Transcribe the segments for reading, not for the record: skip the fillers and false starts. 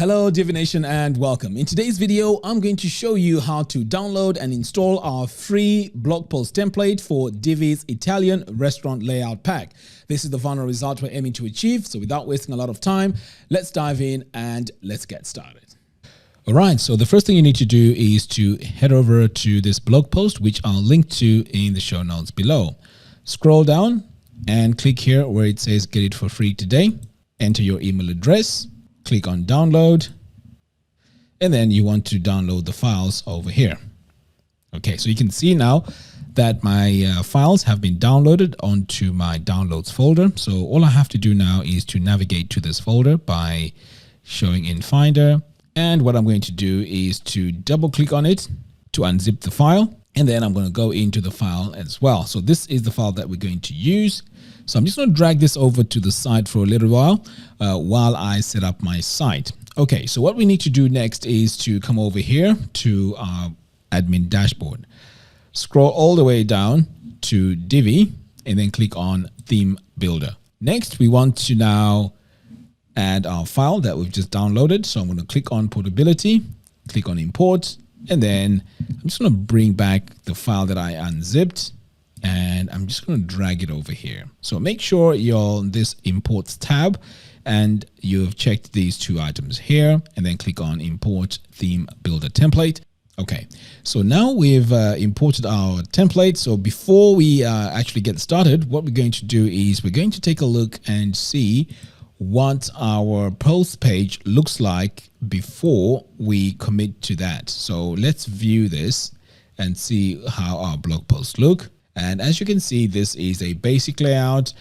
Hello Divi Nation and welcome. In today's video, I'm going to show you how to download and install our free blog post template for Divi's Italian restaurant layout pack. This is the final result we're aiming to achieve. So without wasting a lot of time, let's dive in and let's get started. All right, so the first thing you need to do is to head over to this blog post, which I'll link to in the show notes below. Scroll down and click here where it says get it for free today. Enter your email address. Click on download, and then you want to download the files over here. Okay, so you can see now that my files have been downloaded onto my downloads folder. So all I have to do now is to navigate to this folder by showing in Finder. And what I'm going to do is to double click on it to unzip the file. And then I'm going to go into the file as well. So this is the file that we're going to use. So I'm just going to drag this over to the side for a little while I set up my site. Okay, so what we need to do next is to come over here to our admin dashboard. Scroll all the way down to Divi and then click on Theme Builder. Next, we want to now add our file that we've just downloaded. So I'm going to click on Portability, click on Import, and then I'm just going to bring back the file that I unzipped. And I'm just going to drag it over here. So make sure you're on this imports tab and you've checked these two items here and then click on import theme builder template. Okay, so now we've imported our template. So before we actually get started, what we're going to do is we're going to take a look and see what our post page looks like before we commit to that. So let's view this and see how our blog posts look. And as you can see, this is a basic layout.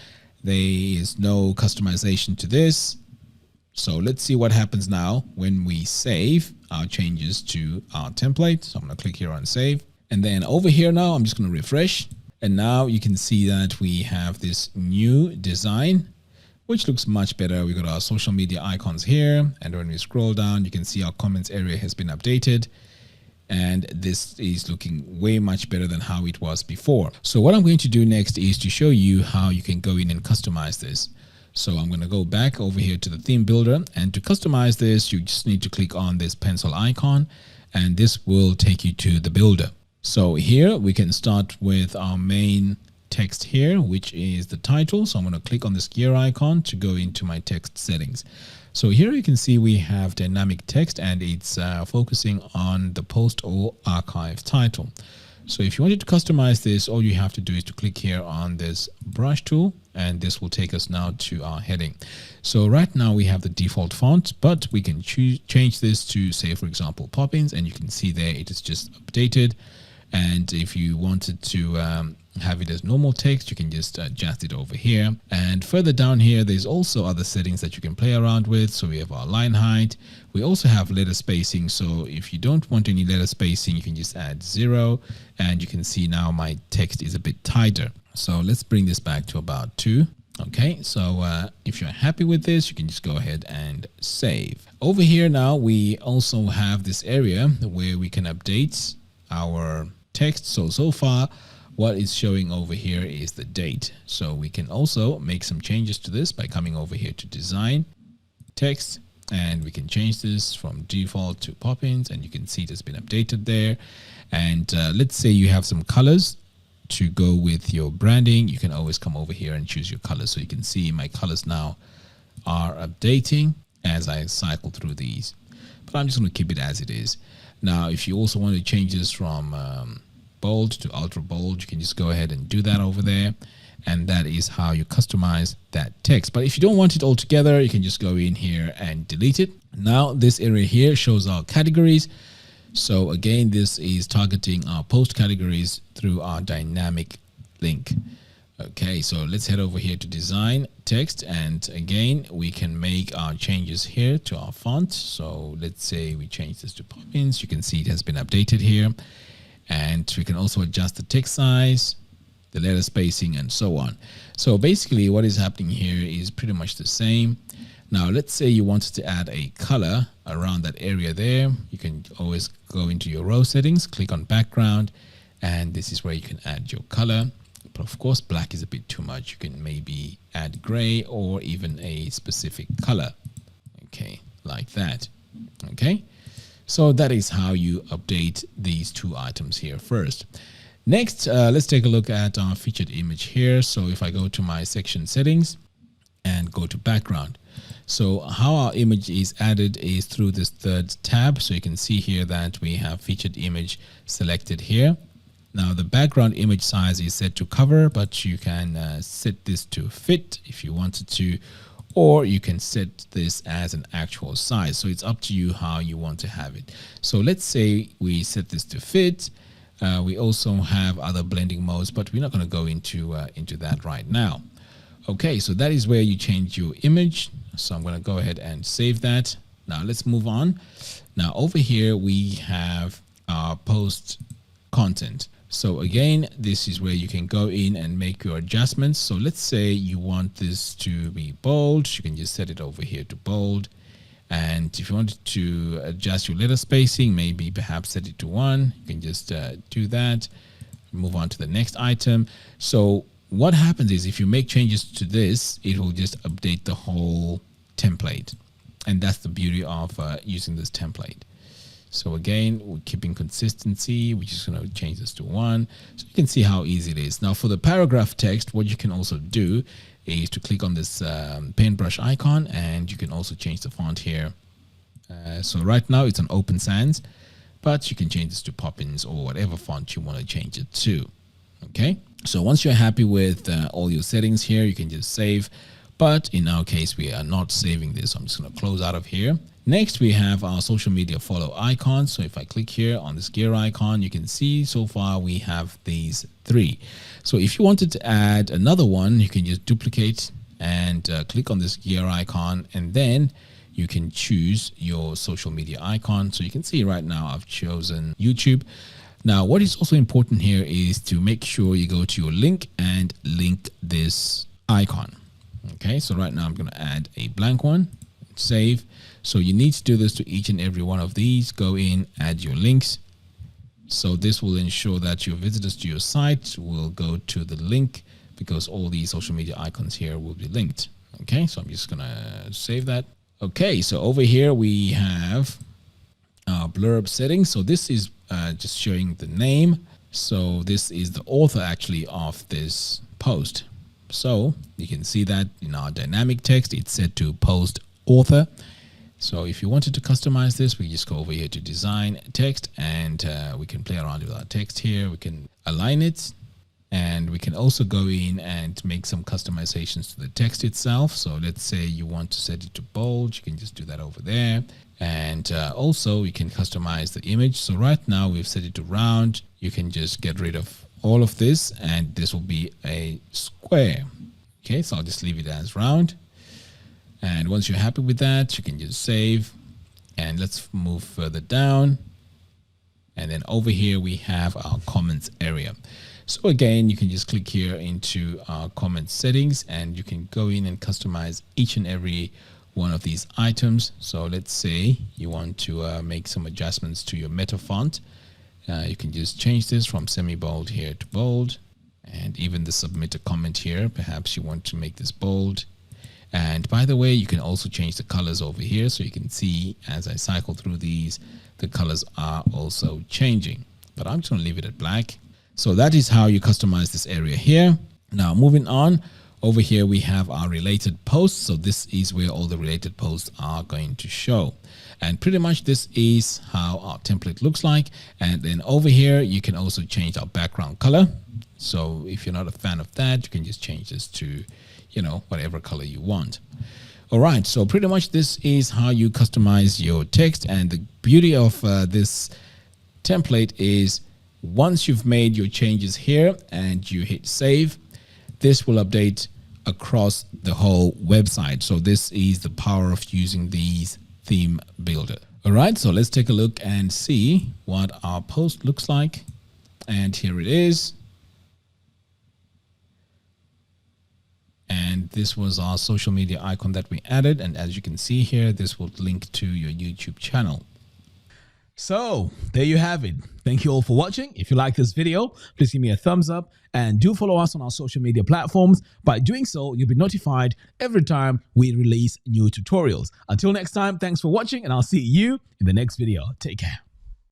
There is no customization to this. So let's see what happens now when we save our changes to our template. So I'm going to click here on save. And then over here now, I'm just going to refresh. And now you can see that we have this new design, which looks much better. We got our social media icons here. And when we scroll down, you can see our comments area has been updated. And this is looking way much better than how it was before. So what I'm going to do next is to show you how you can go in and customize this. So I'm going to go back over here to the theme builder, and to customize this, you just need to click on this pencil icon, and this will take you to the builder. So here we can start with our main text here, which is the title. So I'm going to click on this gear icon to go into my text settings. So here you can see we have dynamic text and it's focusing on the post or archive title. So if you wanted to customize this, all you have to do is to click here on this brush tool, and this will take us now to our heading. So right now we have the default font, but we can change this to, say, for example, Poppins, and you can see there it is just updated. And if you wanted to have it as normal text, you can just adjust it over here. And further down here, there's also other settings that you can play around with. So we have our line height. We also have letter spacing. So if you don't want any letter spacing, you can just add 0. And you can see now my text is a bit tighter. So let's bring this back to about 2. Okay, so if you're happy with this, you can just go ahead and save. Over here now, we also have this area where we can update our text. So far what is showing over here is the date. So we can also make some changes to this by coming over here to design, text, and we can change this from default to Poppins, and you can see it has been updated there. And let's say you have some colors to go with your branding. You can always come over here and choose your colors. So you can see my colors now are updating as I cycle through these, but I'm just going to keep it as it is. Now, if you also want to change this from bold to ultra bold, you can just go ahead and do that over there. And that is how you customize that text. But if you don't want it all together, you can just go in here and delete it. Now, this area here shows our categories. So again, this is targeting our post categories through our dynamic link. Okay, so let's head over here to design, text, and again, we can make our changes here to our font. So let's say we change this to Poppins. You can see it has been updated here. And we can also adjust the text size, the letter spacing, and so on. So basically what is happening here is pretty much the same. Now, let's say you wanted to add a color around that area there. You can always go into your row settings, click on background, and this is where you can add your color. But of course, black is a bit too much. You can maybe add gray or even a specific color. Okay, like that. Okay, so that is how you update these two items here first. Next, let's take a look at our featured image here. So if I go to my section settings and go to background, so how our image is added is through this third tab. So you can see here that we have featured image selected here. Now the background image size is set to cover, but you can set this to fit if you wanted to, or you can set this as an actual size. So it's up to you how you want to have it. So let's say we set this to fit. We also have other blending modes, but we're not going to go into that right now. Okay, so that is where you change your image. So I'm going to go ahead and save that. Now let's move on. Now over here we have our post content. So again, this is where you can go in and make your adjustments. So let's say you want this to be bold. You can just set it over here to bold. And if you wanted to adjust your letter spacing, maybe perhaps set it to 1. You can just do that. Move on to the next item. So what happens is if you make changes to this, it will just update the whole template. And that's the beauty of using this template. So again, we're keeping consistency. We're just going to change this to 1. So you can see how easy it is. Now for the paragraph text, what you can also do is to click on this paintbrush icon, and you can also change the font here. So right now it's an Open Sans, but you can change this to Poppins or whatever font you want to change it to. Okay, so once you're happy with all your settings here, you can just save. But in our case, we are not saving this. So I'm just going to close out of here. Next, we have our social media follow icon. So if I click here on this gear icon, you can see so far we have these 3. So if you wanted to add another one, you can just duplicate and click on this gear icon, and then you can choose your social media icon. So you can see right now I've chosen YouTube. Now, what is also important here is to make sure you go to your link and link this icon. Okay, so right now I'm going to add a blank one, save. So you need to do this to each and every one of these. Go in, add your links. So this will ensure that your visitors to your site will go to the link, because all these social media icons here will be linked. Okay, so I'm just going to save that. Okay, so over here we have our blurb settings. So this is just showing the name. So this is the author actually of this post. So you can see that in our dynamic text, it's set to post author. So if you wanted to customize this, we just go over here to design text, and we can play around with our text here. We can align it, and we can also go in and make some customizations to the text itself. So let's say you want to set it to bold, you can just do that over there. And also we can customize the image. So right now we've set it to round. You can just get rid of all of this, and this will be a square. Okay, so I'll just leave it as round. And once you're happy with that, you can just save, and let's move further down. And then over here we have our comments area. So again, you can just click here into our comment settings, and you can go in and customize each and every one of these items. So let's say you want to make some adjustments to your meta font. You can just change this from semi-bold here to bold, and even the submit a comment here, perhaps you want to make this bold. And by the way, you can also change the colors over here. So you can see as I cycle through these, the colors are also changing, but I'm just going to leave it at black. So that is how you customize this area here. Now moving on, over here we have our related posts. So this is where all the related posts are going to show. And pretty much this is how our template looks like. And then over here, you can also change our background color. So if you're not a fan of that, you can just change this to, you know, whatever color you want. All right, so pretty much this is how you customize your text. And the beauty of this template is once you've made your changes here and you hit save, this will update across the whole website. So this is the power of using these theme builder. All right, so let's take a look and see what our post looks like. And here it is. And this was our social media icon that we added. And as you can see here, this will link to your YouTube channel. So there you have it. Thank you all for watching. If you like this video, please give me a thumbs up and do follow us on our social media platforms. By doing so, you'll be notified every time we release new tutorials. Until next time, thanks for watching and I'll see you in the next video. Take care.